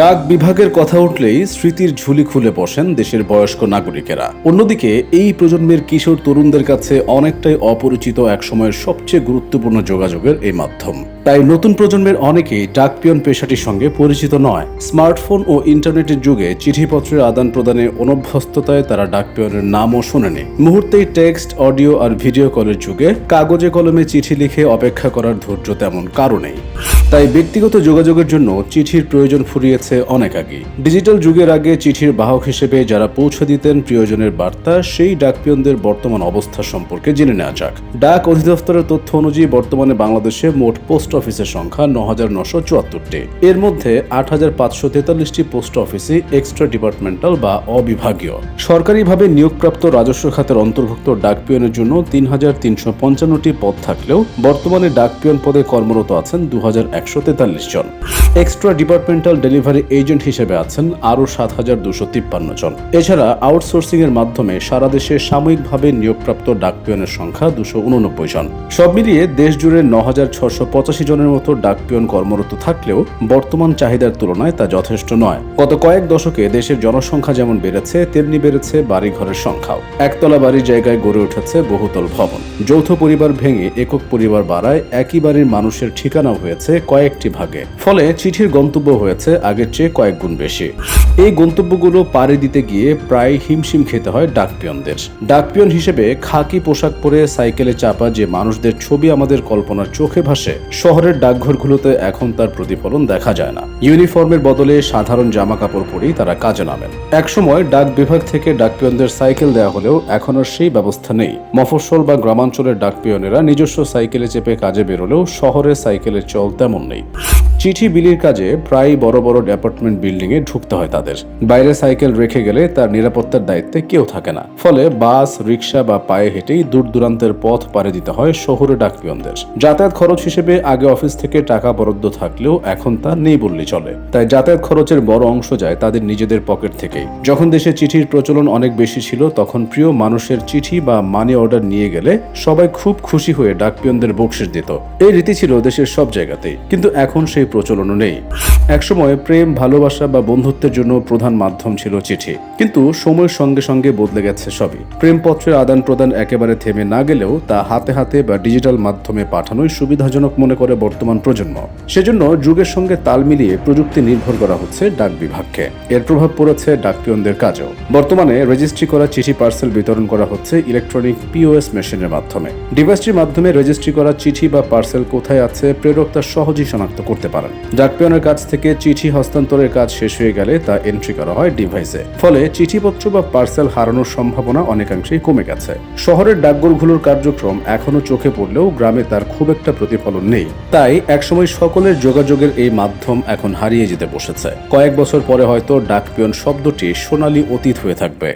ডাক বিভাগের কথা উঠলেই স্মৃতির ঝুলি খুলে বসেন দেশের বয়স্ক নাগরিকেরা। অন্যদিকে এই প্রজন্মের কিশোর তরুণদের কাছে অনেকটাই অপরিচিত একসময়ের সবচেয়ে গুরুত্বপূর্ণ যোগাযোগের এই মাধ্যম। তাই নতুন প্রজন্মের অনেকেই ডাক পিয়ন পেশাটির সঙ্গে পরিচিত নয়। স্মার্টফোন ও ইন্টারনেটের যুগে চিঠিপত্রের আদান প্রদানে অনভ্যস্ততায় তারা ডাক পিয়নের নামও শোনেনি। মুহূর্তেই টেক্সট, অডিও আর ভিডিও কলের যুগে কাগজে কলমে চিঠি লিখে অপেক্ষা করার ধৈর্য তেমন কারো নেই। তাই ব্যক্তিগত যোগাযোগের জন্য চিঠির প্রয়োজন ফুরিয়েছে অনেক আগে। ডিজিটাল যুগের আগে চিঠির বাহক হিসেবে যারা পৌঁছে দিতেন প্রিয়জনের বার্তা, সেই ডাকপিয়নদের বর্তমান অবস্থা সম্পর্কে জেনে নেওয়া যাক। ডাক অধিদপ্তরের তথ্য অনুযায়ী বর্তমানে বাংলাদেশে মোট পোস্ট অফিসের সংখ্যা ৯,৯৭৪টি। এর মধ্যে ৮,৫৪৩টি পোস্ট অফিসই এক্সট্রা ডিপার্টমেন্টাল বা অবিভাগীয়। সরকারিভাবে নিয়োগপ্রাপ্ত রাজস্ব খাতের অন্তর্ভুক্ত ডাকপিয়নের জন্য ৩,৩৫৫টি পদ থাকলেও বর্তমানে ডাকপিয়ন পদে কর্মরত আছেন ২,১৪৩ জন। এক্সট্রা ডিপার্টমেন্টাল ডেলিভারি এজেন্ট হিসেবে আছেন আরও ৭,২৫৩ জন। এছাড়া আউটসোর্সিং এর মাধ্যমে সারা দেশে সাময়িকভাবে নিয়োগপ্রাপ্ত ডাকপিয়নের সংখ্যা ২৮৯ জন। সব মিলিয়ে দেশ জুড়ে ৯,৬৮৫ জনের মতো ডাকপিয়ন কর্মরত থাকলেও বর্তমান চাহিদার তুলনায় তা যথেষ্ট নয়। গত কয়েক দশকে দেশের জনসংখ্যা যেমন বেড়েছে, তেমনি বেড়েছে বাড়িঘরের সংখ্যাও। একতলা বাড়ির জায়গায় গড়ে উঠেছে বহুতল ভবন। যৌথ পরিবার ভেঙে একক পরিবার বাড়ায় একই বাড়ির মানুষের ঠিকানাও হয়েছে কয়েকটি ভাগে। ফলে চিঠির গন্তব্য হয়েছে আগের চেয়ে কয়েক গুণ বেশি। এই গন্তব্যগুলো পাড়ি দিতে গিয়ে প্রায় হিমশিম খেতে হয় ডাকপিয়নদের। ডাকপিয়ন হিসেবে খাকি পোশাক পরে সাইকেলে চাপা যে মানুষদের ছবি আমাদের কল্পনার চোখে ভাসে, শহরের ডাকঘরগুলোতে এখন তার প্রতিফলন দেখা যায় না। ইউনিফর্মের বদলে সাধারণ জামা কাপড় পরেই তারা কাজে নামেন। একসময় ডাক বিভাগ থেকে ডাকপিয়নদের সাইকেল দেওয়া হলেও এখন আর সেই ব্যবস্থা নেই। মফস্বল বা গ্রামাঞ্চলের ডাকপিয়নেরা নিজস্ব সাইকেলে চেপে কাজে বেরোলেও শহরে সাইকেলের চল তেমন নেই। চিঠি বিলির কাজে প্রায় বড় বড় অ্যাপার্টমেন্ট বিল্ডিং এ ঢুকতে হয় তাদের। বাইরে সাইকেল রেখে গেলে তার নিরাপত্তার দায়িত্বে কেউ থাকে না। ফলে বাস, রিক্সা বা পায়ে হেঁটেই দূর দূরান্তের পথ পাড়ি দিতে হয় শহুরে ডাকপিয়নদের। যাতায়াত খরচ হিসেবে আগে অফিস থেকে টাকা বরাদ্দ থাকলেও এখন তা নেই বললেই চলে। তাই যাতায়াত খরচের বড় অংশ যায় তাদের নিজেদের পকেট থেকেই। যখন দেশে চিঠির প্রচলন অনেক বেশি ছিল, তখন প্রিয় মানুষের চিঠি বা মানি অর্ডার নিয়ে গেলে সবাই খুব খুশি হয়ে ডাকপিয়নদের বকশিশ দিত। এই রীতি ছিল দেশের সব জায়গাতেই, কিন্তু এখন সেই প্রচলনও নেই। একসময় প্রেম, ভালোবাসা বা বন্ধুত্বের জন্য প্রধান মাধ্যম ছিল চিঠি, কিন্তু সময়ের সঙ্গে সঙ্গে বদলে গেছে সবই। প্রেমপত্রের আদান প্রদান একেবারে থেমে না গেলেও তা হাতে হাতে বা ডিজিটাল মাধ্যমে পাঠানোই সুবিধাজনক মনে করে বর্তমান প্রজন্ম। সেজন্য যুগের সঙ্গে তাল মিলিয়ে প্রযুক্তি নির্ভর করা হচ্ছে ডাক বিভাগকে। এর প্রভাব পড়েছে ডাকপিয়নদের কাজেও। বর্তমানে রেজিস্ট্রি করা চিঠি পার্সেল বিতরণ করা হচ্ছে ইলেকট্রনিক POS মেশিনের মাধ্যমে। ডিভাইসটির মাধ্যমে রেজিস্ট্রি করা চিঠি বা পার্সেল কোথায় আছে প্রেরক তা সহজেই শনাক্ত করতে পারেন। ডাকপিয়নের কাছ থেকে চিঠি হস্তান্তরের কাজ শেষ হয়ে গেলে তা এন্ট্রি করা হয় ডিভাইসে। ফলে চিঠিপত্র বা পার্সেল হারানোর সম্ভাবনা অনেকাংশেই কমে গেছে। শহরের ডাকঘরগুলোর কার্যক্রম এখনো চোখে পড়লেও গ্রামে তার খুব একটা প্রতিফলন নেই। তাই একসময় সকলের যোগাযোগের এই মাধ্যম এখন হারিয়ে যেতে বসেছে। কয়েক বছর পরে হয়তো ডাকপিয়ন শব্দটি সোনালী অতীত হয়ে থাকবে।